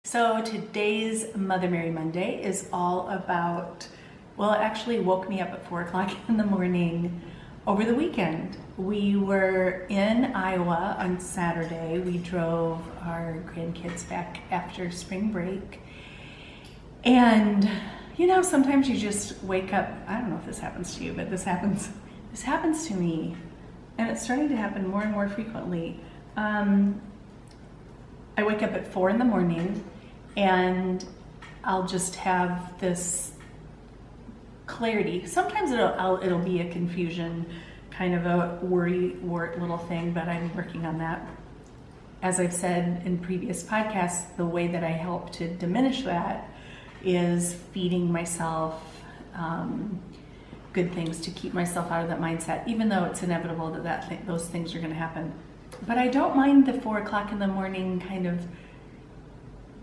So today's Mother Mary Monday is all about, well, it actually woke me up at 4 o'clock in the morning over the weekend. We were in Iowa on Saturday. We drove our grandkids back after spring break. And you know, sometimes you just wake up, I don't know if this happens to you, but this happens to me. And it's starting to happen more and more frequently. I wake up at 4 in the morning and I'll just have this clarity. Sometimes it'll be a confusion, kind of a worry-wart little thing, but I'm working on that. As I've said in previous podcasts, the way that I help to diminish that is feeding myself good things to keep myself out of that mindset, even though it's inevitable that those things are going to happen. But I don't mind the 4 o'clock in the morning kind of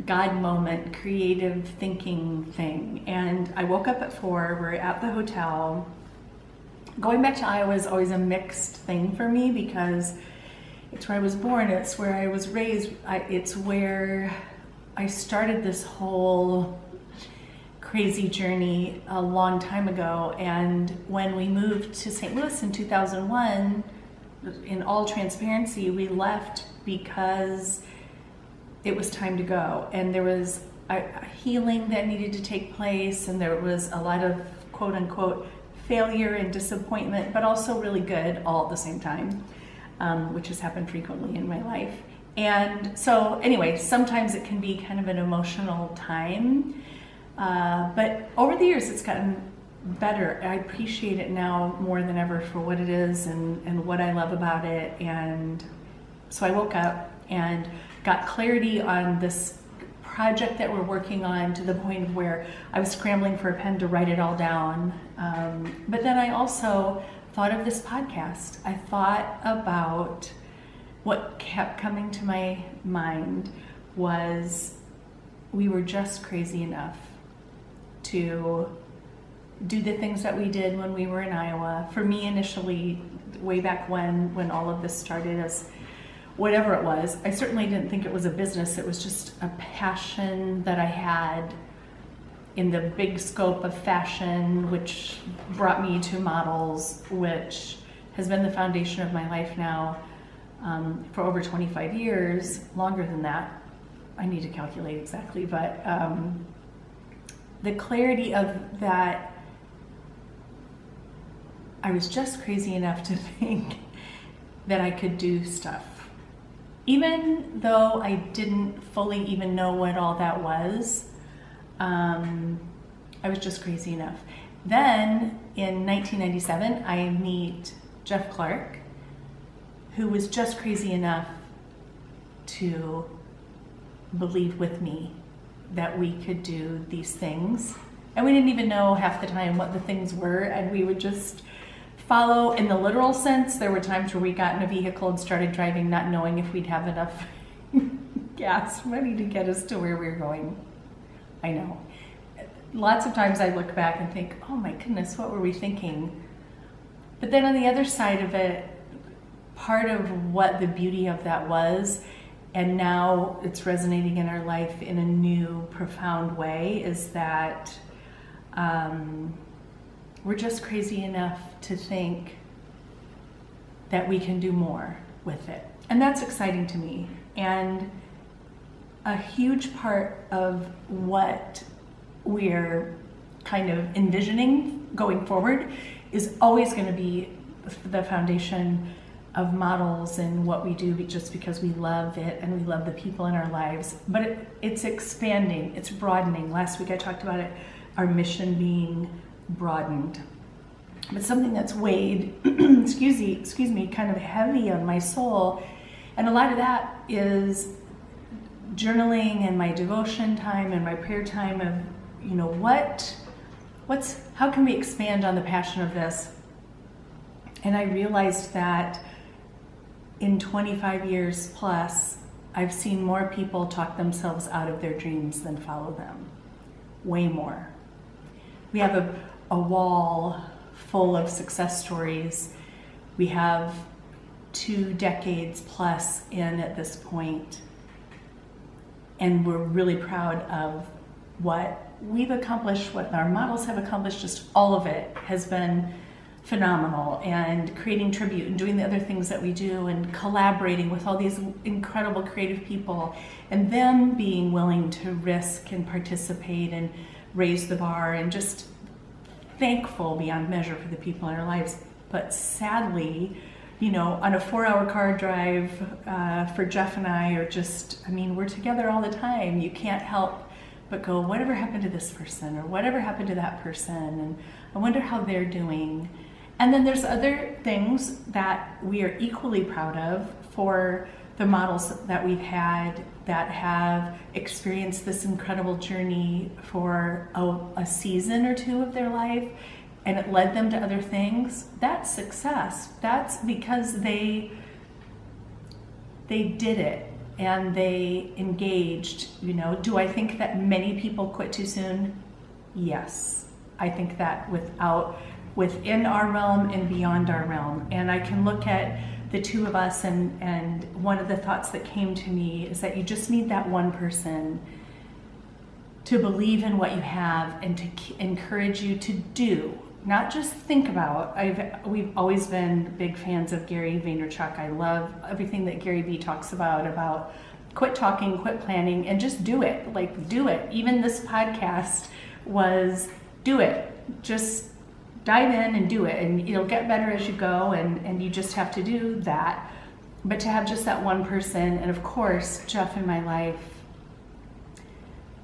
God moment, creative thinking thing. And I woke up at 4, we're at the hotel. Going back to Iowa is always a mixed thing for me because it's where I was born, it's where I was raised, it's where I started this whole crazy journey a long time ago. And when we moved to St. Louis in 2001, in all transparency, we left because it was time to go, and there was a healing that needed to take place, and there was a lot of quote unquote failure and disappointment, but also really good all at the same time, which has happened frequently in my life. And so anyway, sometimes it can be kind of an emotional time, but over the years it's gotten better. I appreciate it now more than ever for what it is and what I love about it. And so I woke up and got clarity on this project that we're working on, to the point of where I was scrambling for a pen to write it all down. But then I also thought of this podcast. I thought about what kept coming to my mind was we were just crazy enough to do the things that we did when we were in Iowa. For me, initially, way back when all of this started as whatever it was, I certainly didn't think it was a business. It was just a passion that I had in the big scope of fashion, which brought me to models, which has been the foundation of my life now for over 25 years, longer than that. I need to calculate exactly, but the clarity of that, I was just crazy enough to think that I could do stuff. Even though I didn't fully even know what all that was, I was just crazy enough. Then in 1997, I meet Jeff Clark, who was just crazy enough to believe with me that we could do these things. And we didn't even know half the time what the things were, and we would just follow. In the literal sense, there were times where we got in a vehicle and started driving not knowing if we'd have enough gas money to get us to where we were going. I know. Lots of times I look back and think, oh my goodness, what were we thinking? But then on the other side of it, part of what the beauty of that was, and now it's resonating in our life in a new, profound way, is that we're just crazy enough to think that we can do more with it. And that's exciting to me. And a huge part of what we're kind of envisioning going forward is always going to be the foundation of models and what we do, just because we love it and we love the people in our lives. But it's expanding, it's broadening. Last week I talked about it, our mission being broadened. But something that's weighed, excuse me, kind of heavy on my soul, and a lot of that is journaling and my devotion time and my prayer time of, you know, how can we expand on the passion of this? And I realized that in 25 years plus, I've seen more people talk themselves out of their dreams than follow them. Way more. We have a wall full of success stories. We have 2 decades plus in at this point. And we're really proud of what we've accomplished, what our models have accomplished. Just all of it has been phenomenal, and creating tribute and doing the other things that we do and collaborating with all these incredible creative people, and them being willing to risk and participate and raise the bar, and just thankful beyond measure for the people in our lives. But sadly, you know, on a 4-hour car drive for Jeff and I, or just, I mean, we're together all the time. You can't help but go, whatever happened to this person, or whatever happened to that person, and I wonder how they're doing. And then there's other things that we are equally proud of for the models that we've had that have experienced this incredible journey for a season or two of their life, and it led them to other things. That's success. That's because they did it and they engaged. You know, do I think that many people quit too soon? Yes. I think that within our realm and beyond our realm. And I can look at the two of us, and one of the thoughts that came to me is that you just need that one person to believe in what you have and to encourage you to do, not just think about. We've always been big fans of Gary Vaynerchuk. I love everything that Gary Vee talks about quit talking, quit planning, and just do it. Like, do it. Even this podcast was do it. Just dive in and do it, and it'll get better as you go, and you just have to do that. But to have just that one person, and of course, Jeff in my life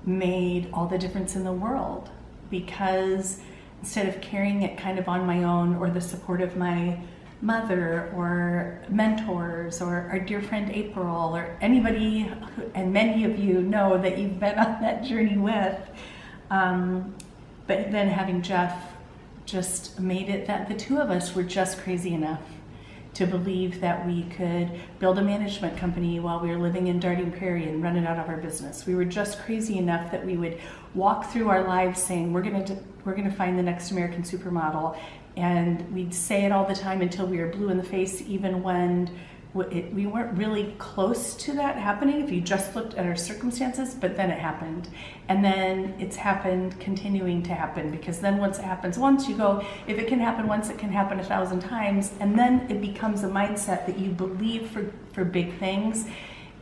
made all the difference in the world, because instead of carrying it kind of on my own, or the support of my mother or mentors or our dear friend April or anybody, and many of you know that you've been on that journey with, but then having Jeff just made it that the two of us were just crazy enough to believe that we could build a management company while we were living in Darting Prairie and run it out of our business. We were just crazy enough that we would walk through our lives saying, we're gonna find the next American supermodel, and we'd say it all the time until we were blue in the face, even when we weren't really close to that happening if you just looked at our circumstances. But then it happened, and then it's happened, continuing to happen, because then once it happens once, you go, if it can happen once, it can happen 1,000 times, and then it becomes a mindset that you believe for big things,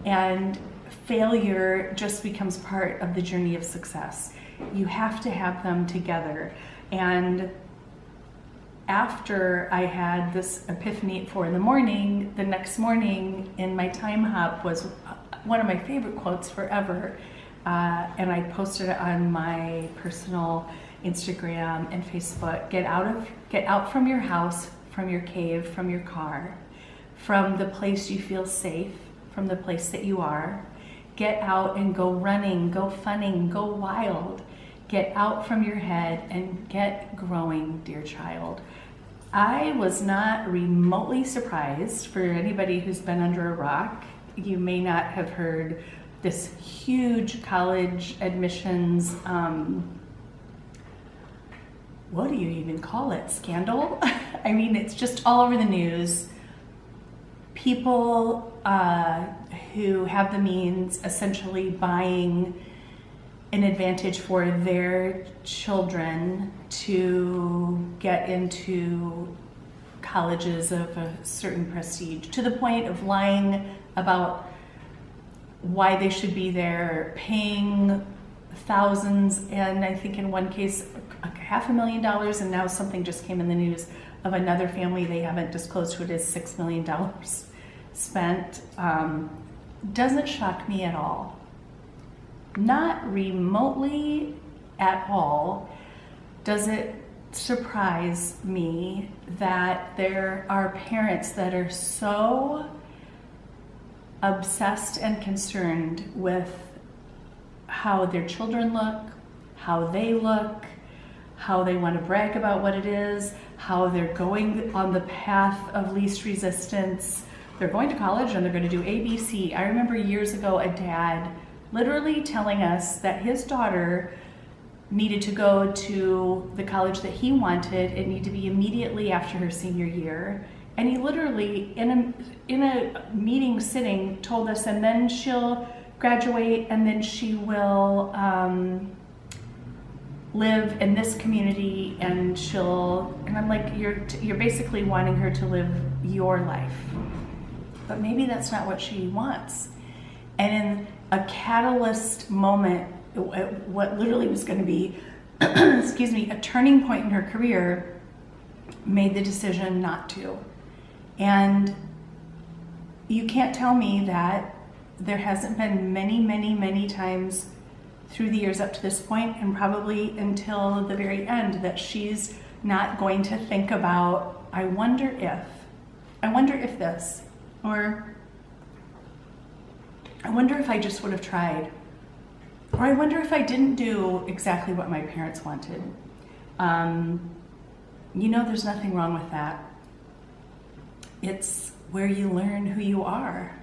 and failure just becomes part of the journey of success. You have to have them together. And after I had this epiphany at 4 a.m, the next morning in my time hop was one of my favorite quotes forever, and I posted it on my personal Instagram and Facebook. Get out from your house, from your cave, from your car, from the place you feel safe, from the place that you are. Get out and go running, go funning, go wild. Get out from your head and get growing, dear child. I was not remotely surprised. For anybody who's been under a rock, you may not have heard this huge college admissions, what do you even call it, scandal? I mean, it's just all over the news. People who have the means essentially buying an advantage for their children to get into colleges of a certain prestige, to the point of lying about why they should be there, paying thousands, and I think in one case $500,000, and now something just came in the news of another family, they haven't disclosed who it is, $6 million spent. Doesn't shock me at all. Not remotely at all does it surprise me that there are parents that are so obsessed and concerned with how their children look, how they look, how they want to brag about what it is, how they're going on the path of least resistance. They're going to college and they're going to do ABC. I remember years ago a dad literally telling us that his daughter needed to go to the college that he wanted. It needed to be immediately after her senior year. And he literally, in a meeting sitting, told us, and then she'll graduate, and then she will live in this community, and I'm like, you're basically wanting her to live your life. But maybe that's not what she wants. And in a catalyst moment, what literally was going to be, excuse me, a turning point in her career, made the decision not to. And you can't tell me that there hasn't been many, many, many times through the years up to this point, and probably until the very end, that she's not going to think about, I wonder if this, or I wonder if I just would have tried, or I wonder if I didn't do exactly what my parents wanted. There's nothing wrong with that. It's where you learn who you are.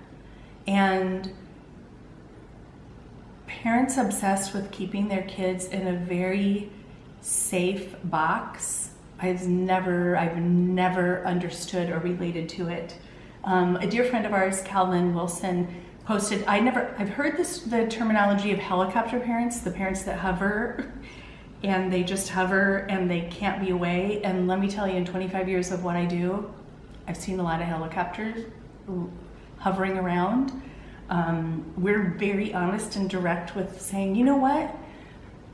And parents obsessed with keeping their kids in a very safe box, I've never understood or related to it. A dear friend of ours, Calvin Wilson, posted, I've heard the terminology of helicopter parents, the parents that hover, and they just hover and they can't be away. And let me tell you, in 25 years of what I do, I've seen a lot of helicopters hovering around. We're very honest and direct with saying, you know what?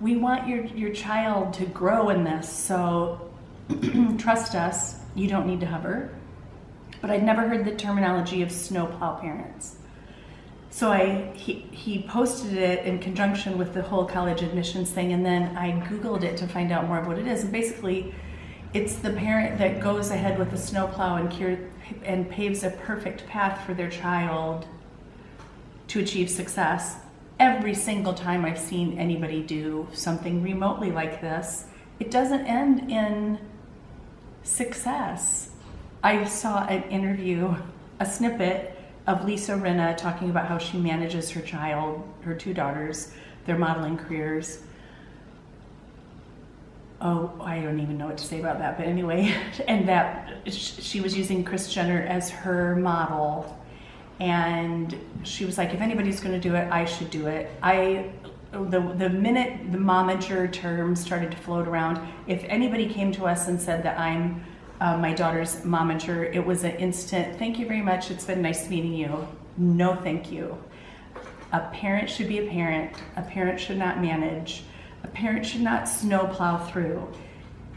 We want your child to grow in this, so trust us, you don't need to hover. But I'd never heard the terminology of snowplow parents. So he posted it in conjunction with the whole college admissions thing, and then I Googled it to find out more of what it is. And basically, it's the parent that goes ahead with the snowplow and paves a perfect path for their child to achieve success. Every single time I've seen anybody do something remotely like this, it doesn't end in success. I saw an interview, a snippet of Lisa Rinna talking about how she manages her child, her two daughters, their modeling careers. Oh, I don't even know what to say about that, but anyway, and that she was using Kris Jenner as her model. And she was like, if anybody's going to do it, I should do it. The minute the momager term started to float around, if anybody came to us and said that I'm my daughter's momager, it was an instant, thank you very much, it's been nice meeting you. No, thank you. A parent should be a parent. A parent should not manage. A parent should not snowplow through.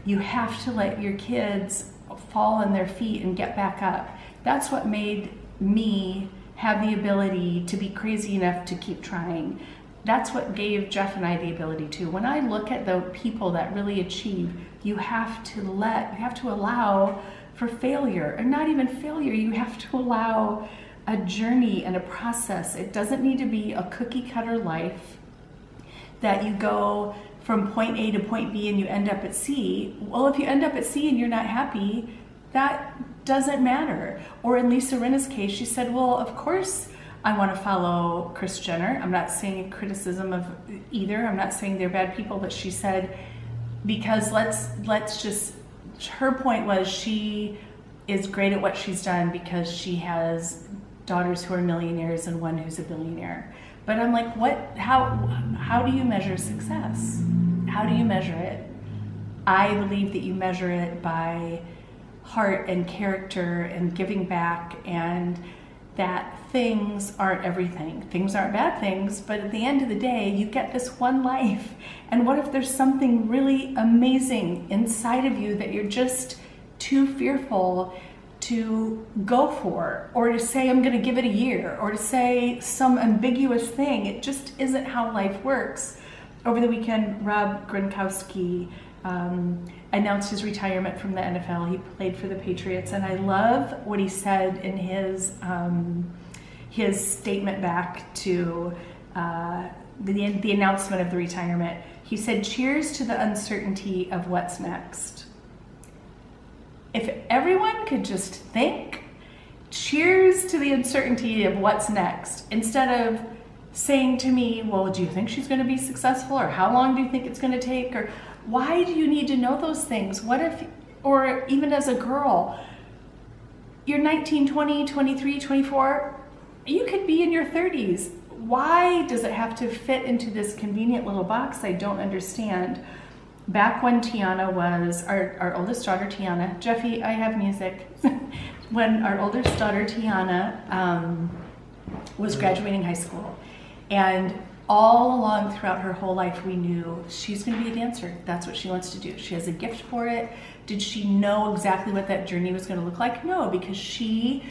You have to let your kids fall on their feet and get back up. That's what made me have the ability to be crazy enough to keep trying. That's what gave Jeff and I the ability to. When I look at the people that really achieve, you have to allow for failure, and not even failure, you have to allow a journey and a process. It doesn't need to be a cookie cutter life that you go from point A to point B and you end up at C. Well, if you end up at C and you're not happy, that doesn't matter. Or in Lisa Rinna's case, she said, well, of course I want to follow Kris Jenner. I'm not saying criticism of either. I'm not saying they're bad people, but she said, because let's just, her point was she is great at what she's done because she has daughters who are millionaires and one who's a billionaire. But I'm like, how do you measure success? How do you measure it? I believe that you measure it by heart and character and giving back, and that things aren't everything. Things aren't bad things, but at the end of the day, you get this one life. And what if there's something really amazing inside of you that you're just too fearful to go for, or to say, I'm going to give it a year, or to say some ambiguous thing? It just isn't how life works. Over the weekend, Rob Gronkowski announced his retirement from the NFL. He played for the Patriots, and I love what he said in his statement back to the announcement of the retirement. He said, cheers to the uncertainty of what's next. If everyone could just think, cheers to the uncertainty of what's next, instead of saying to me, well, do you think she's going to be successful? Or how long do you think it's going to take? Or why do you need to know those things? What if, or even as a girl, you're 19, 20, 23, 24, you could be in your 30s. why does it have to fit into this convenient little box? I don't understand. Back when Tiana was, our oldest daughter Tiana, Jeffy, I have music. When our oldest daughter Tiana was graduating high school, and all along throughout her whole life we knew she's going to be a dancer. That's what she wants to do. She has a gift for it. Did she know exactly what that journey was going to look like? No, because she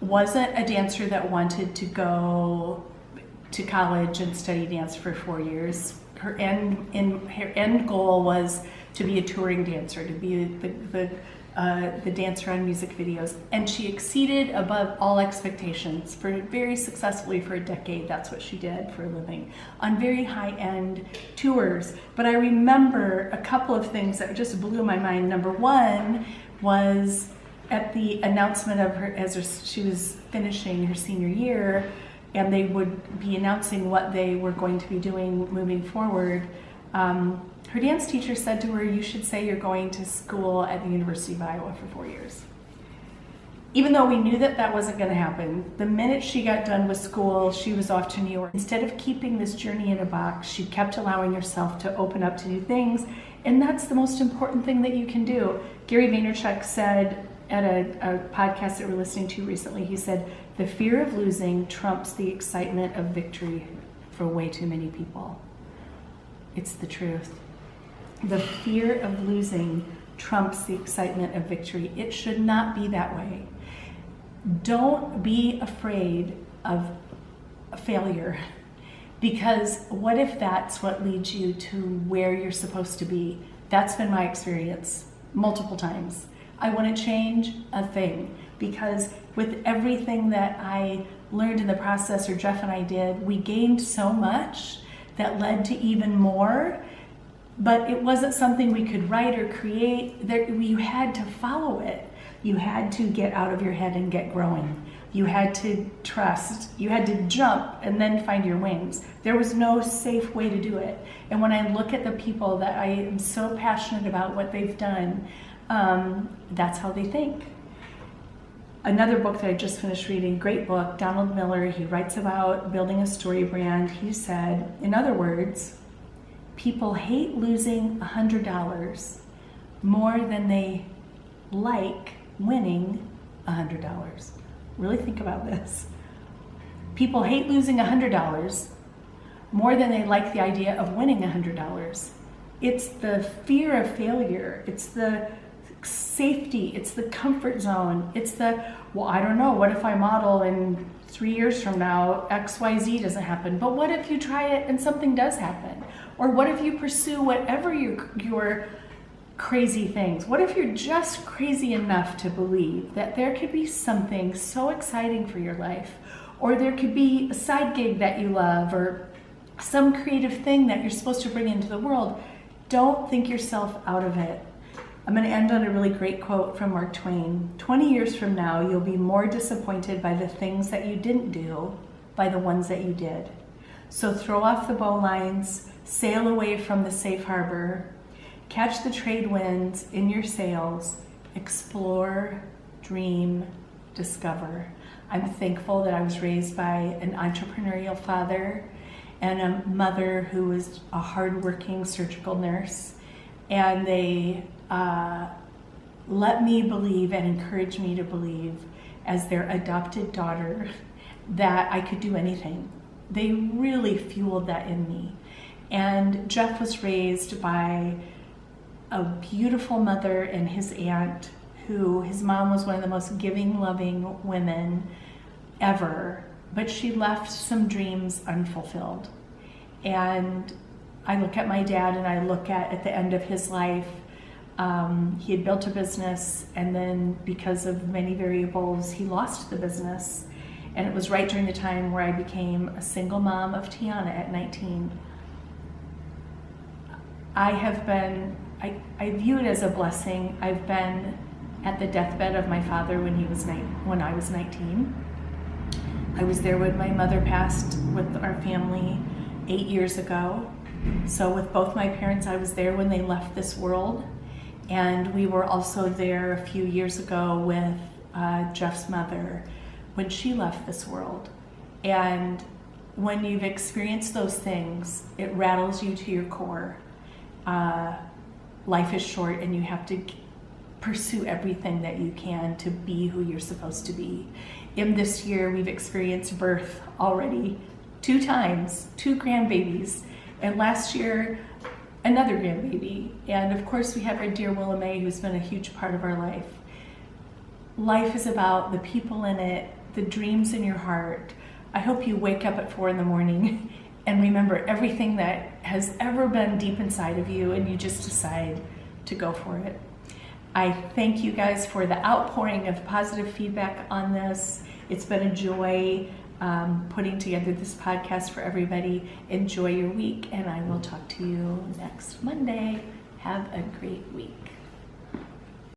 wasn't a dancer that wanted to go to college and study dance for 4 years. Her end goal was to be a touring dancer, to be the dancer on music videos, and she exceeded above all expectations very successfully for a decade. That's what she did for a living, on very high-end tours. But I remember a couple of things that just blew my mind. Number one was at the announcement of her, she was finishing her senior year, and they would be announcing what they were going to be doing moving forward. Her dance teacher said to her, "You should say you're going to school at the University of Iowa for 4 years." Even though we knew that that wasn't going to happen, the minute she got done with school, she was off to New York. Instead of keeping this journey in a box, she kept allowing herself to open up to new things, and that's the most important thing that you can do. Gary Vaynerchuk said at a podcast that we're listening to recently, he said, "The fear of losing trumps the excitement of victory for way too many people." It's the truth. The fear of losing trumps the excitement of victory. It should not be that way. Don't be afraid of failure, because what if that's what leads you to where you're supposed to be? That's been my experience multiple times. I want to change a thing, because with everything that I learned in the process, or Jeff and I did, we gained so much that led to even more, but it wasn't something we could write or create. You had to follow it. You had to get out of your head and get growing. You had to trust. You had to jump and then find your wings. There was no safe way to do it. And when I look at the people that I am so passionate about what they've done, that's how they think. Another book that I just finished reading, great book, Donald Miller, he writes about building a story brand. He said, in other words, people hate losing $100 more than they like winning $100. Really think about this. People hate losing $100 more than they like the idea of winning $100. It's the fear of failure. It's the safety. It's the comfort zone. It's the, well, I don't know, what if I model and 3 years from now XYZ doesn't happen? But what if you try it and something does happen? Or what if you pursue whatever your crazy things? What if you're just crazy enough to believe that there could be something so exciting for your life, or there could be a side gig that you love, or some creative thing that you're supposed to bring into the world? Don't think yourself out of it. I'm going to end on a really great quote from Mark Twain. 20 years from now, you'll be more disappointed by the things that you didn't do by the ones that you did. So throw off the bowlines, sail away from the safe harbor, catch the trade winds in your sails, explore, dream, discover. I'm thankful that I was raised by an entrepreneurial father and a mother who was a hardworking surgical nurse, and they let me believe and encourage me to believe, as their adopted daughter, that I could do anything. They really fueled that in me. And Jeff was raised by a beautiful mother and his aunt, who, his mom was one of the most giving, loving women ever, but she left some dreams unfulfilled. And I look at my dad, and I look at the end of his life, he had built a business, and then because of many variables, he lost the business. And it was right during the time where I became a single mom of Tiana at 19. I view it as a blessing. I've been at the deathbed of my father when I was 19. I was there when my mother passed with our family 8 years ago. So with both my parents, I was there when they left this world. And we were also there a few years ago with Jeff's mother when she left this world. And when you've experienced those things, it rattles you to your core. Life is short, and you have to pursue everything that you can to be who you're supposed to be. In this year, we've experienced birth already 2 times, 2 grandbabies, and last year, another grandbaby. And of course, we have our dear Willamay, who's been a huge part of our life. Life is about the people in it, the dreams in your heart. I hope you wake up at 4 in the morning and remember everything that has ever been deep inside of you, and you just decide to go for it. I thank you guys for the outpouring of positive feedback on this. It's been a joy putting together this podcast for everybody. Enjoy your week, and I will talk to you next Monday. Have a great week.